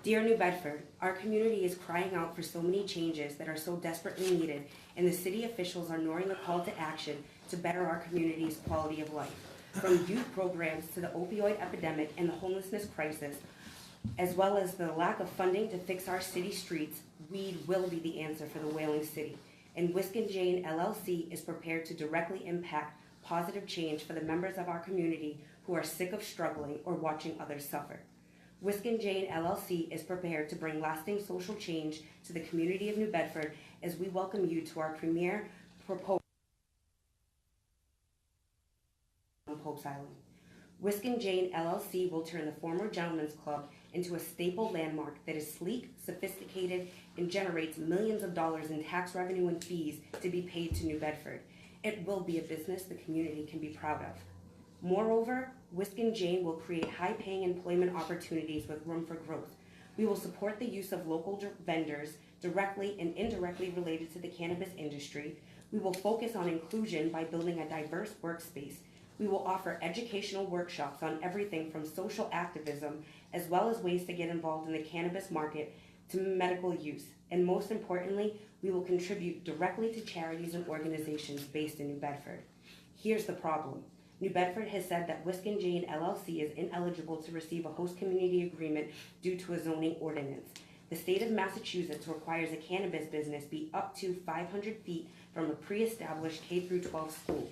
Dear New Bedford, our community is crying out for so many changes that are so desperately needed, and the city officials are ignoring the call to action to better our community's quality of life. From youth programs to the opioid epidemic and the homelessness crisis, as well as the lack of funding to fix our city streets, weed will be the answer for the wailing city. And Whisk JANE LLC is prepared to directly impact positive change for the members of our community who are sick of struggling or watching others suffer. Whisk JANE LLC is prepared to bring lasting social change to the community of New Bedford as we welcome you to our premier proposal on Pope's Island. Whisk JANE LLC will turn the former Gentlemen's Club into a staple landmark that is sleek, sophisticated, and generates millions of dollars in tax revenue and fees to be paid to New Bedford. It will be a business the community can be proud of. Moreover, Whisk JANE will create high-paying employment opportunities with room for growth. We will support the use of local vendors directly and indirectly related to the cannabis industry. We will focus on inclusion by building a diverse workspace. We will offer educational workshops on everything from social activism as well as ways to get involved in the cannabis market to medical use. And most importantly, we will contribute directly to charities and organizations based in New Bedford. Here's the problem. New Bedford has said that Whisk JANE LLC is ineligible to receive a host community agreement due to a zoning ordinance. The state of Massachusetts requires a cannabis business be up to 500 feet from a pre-established K-12 school,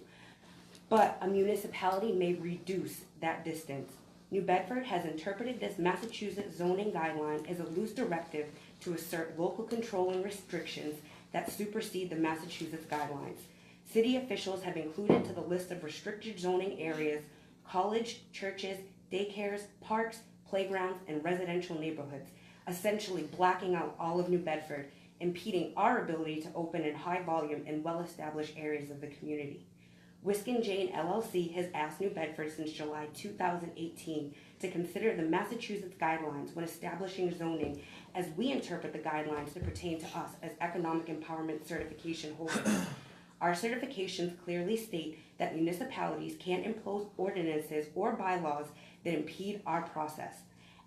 but a municipality may reduce that distance. New Bedford has interpreted this Massachusetts zoning guideline as a loose directive to assert local control and restrictions that supersede the Massachusetts guidelines. City officials have included to the list of restricted zoning areas college, churches, daycares, parks, playgrounds, and residential neighborhoods, essentially blacking out all of New Bedford, impeding our ability to open in high volume in well-established areas of the community. Whisk JANE LLC has asked New Bedford since July 2018 to consider the Massachusetts guidelines when establishing zoning as we interpret the guidelines to pertain to us as economic empowerment certification holders. Our certifications clearly state that municipalities can't impose ordinances or bylaws that impede our process.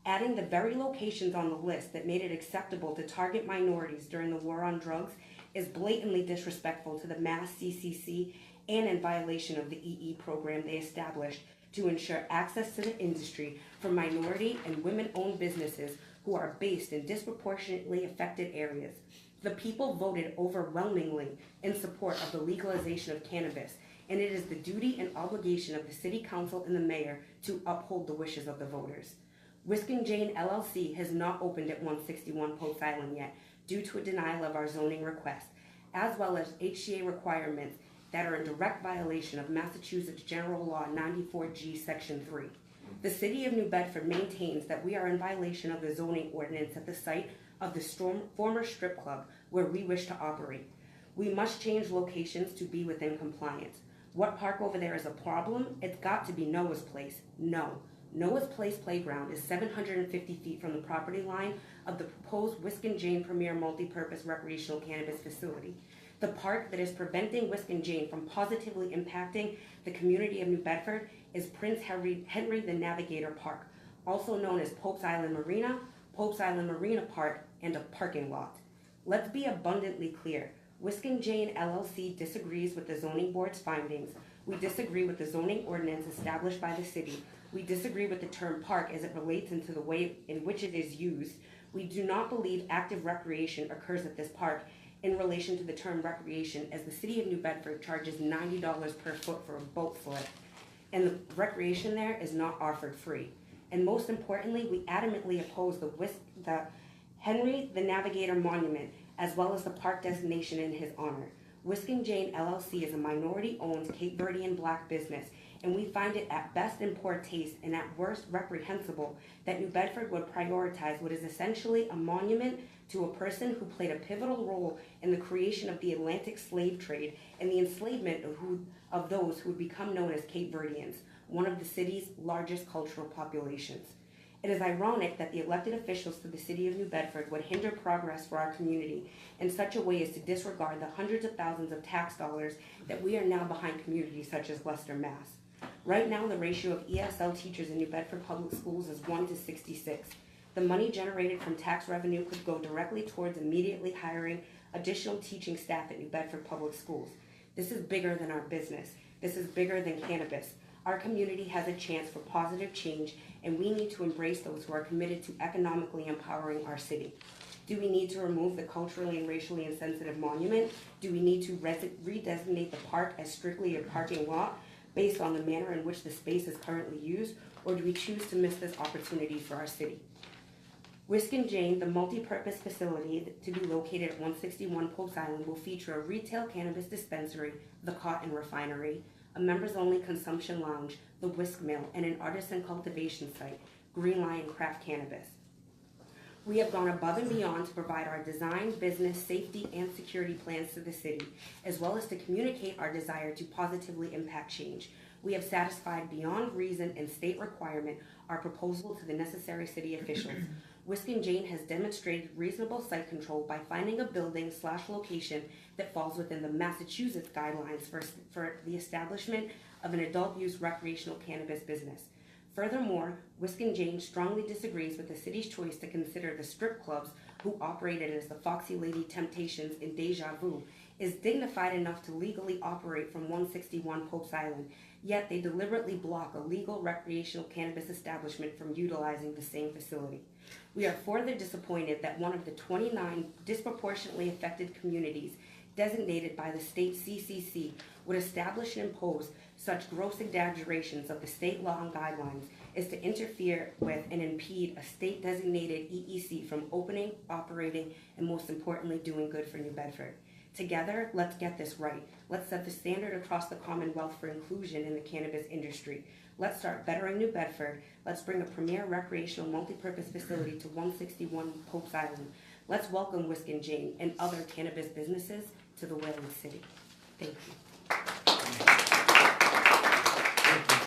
Adding the very locations on the list that made it acceptable to target minorities during the war on drugs is blatantly disrespectful to the Mass CCC and in violation of the EE program they established to ensure access to the industry for minority and women-owned businesses who are based in disproportionately affected areas. The people voted overwhelmingly in support of the legalization of cannabis, and it is the duty and obligation of the City Council and the Mayor to uphold the wishes of the voters. Whisk JANE LLC has not opened at 161 Pope's Island yet due to a denial of our zoning request, as well as HCA requirements that are in direct violation of Massachusetts General Law 94G Section 3. The City of New Bedford maintains that we are in violation of the zoning ordinance at the site of the former strip club where we wish to operate. We must change locations to be within compliance. What park over there is a problem? It's got to be Noah's Place. No. Noah's Place Playground is 750 feet from the property line of the proposed Whisk JANE Premier Multipurpose Recreational Cannabis Facility. The park that is preventing Whisk JANE from positively impacting the community of New Bedford is Prince Henry the Navigator Park, also known as Pope's Island Marina, Pope's Island Marina Park, and a parking lot. Let's be abundantly clear. Whisk JANE LLC disagrees with the zoning board's findings. We disagree with the zoning ordinance established by the city. We disagree with the term park as it relates into the way in which it is used. We do not believe active recreation occurs at this park in relation to the term recreation, as the City of New Bedford charges $90 per foot for a boat slip, and the recreation there is not offered free. And most importantly, we adamantly oppose the Henry the Navigator Monument, as well as the park designation in his honor. Whisk JANE LLC is a minority-owned Cape Verdean black business, and we find it at best in poor taste and at worst reprehensible that New Bedford would prioritize what is essentially a monument to a person who played a pivotal role in the creation of the Atlantic slave trade and the enslavement of those who would become known as Cape Verdeans, one of the city's largest cultural populations. It is ironic that the elected officials to the City of New Bedford would hinder progress for our community in such a way as to disregard the hundreds of thousands of tax dollars that we are now behind communities such as Leicester, Mass. Right now, the ratio of ESL teachers in New Bedford Public Schools is 1 to 66. The money generated from tax revenue could go directly towards immediately hiring additional teaching staff at New Bedford Public Schools. This is bigger than our business. This is bigger than cannabis. Our community has a chance for positive change, and we need to embrace those who are committed to economically empowering our city. Do we need to remove the culturally and racially insensitive monument? Do we need to redesignate the park as strictly a parking lot based on the manner in which the space is currently used, or do we choose to miss this opportunity for our city? Whisk JANE, the multi-purpose facility to be located at 161 Popes Island, will feature a retail cannabis dispensary, the Cotton Refinery, a members-only consumption lounge, the Whisk Mill, and an artisan cultivation site, Green Lion Craft Cannabis. We have gone above and beyond to provide our design, business, safety, and security plans to the city, as well as to communicate our desire to positively impact change. We have satisfied beyond reason and state requirement our proposal to the necessary city officials. Whisk JANE has demonstrated reasonable site control by finding a building/location that falls within the Massachusetts guidelines for the establishment of an adult-use recreational cannabis business. Furthermore, Whisk JANE strongly disagrees with the city's choice to consider the strip clubs, who operated as the Foxy Lady Temptations in Deja Vu, is dignified enough to legally operate from 161 Popes Island, yet they deliberately block a legal recreational cannabis establishment from utilizing the same facility. We are further disappointed that one of the 29 disproportionately affected communities designated by the state CCC would establish and impose such gross exaggerations of the state law and guidelines as to interfere with and impede a state-designated EEC from opening, operating, and most importantly, doing good for New Bedford. Together, let's get this right. Let's set the standard across the Commonwealth for inclusion in the cannabis industry. Let's start bettering New Bedford. Let's bring a premier recreational multi-purpose facility to 161 Popes Island. Let's welcome Whisk JANE and other cannabis businesses to the Whaling City. Thank you.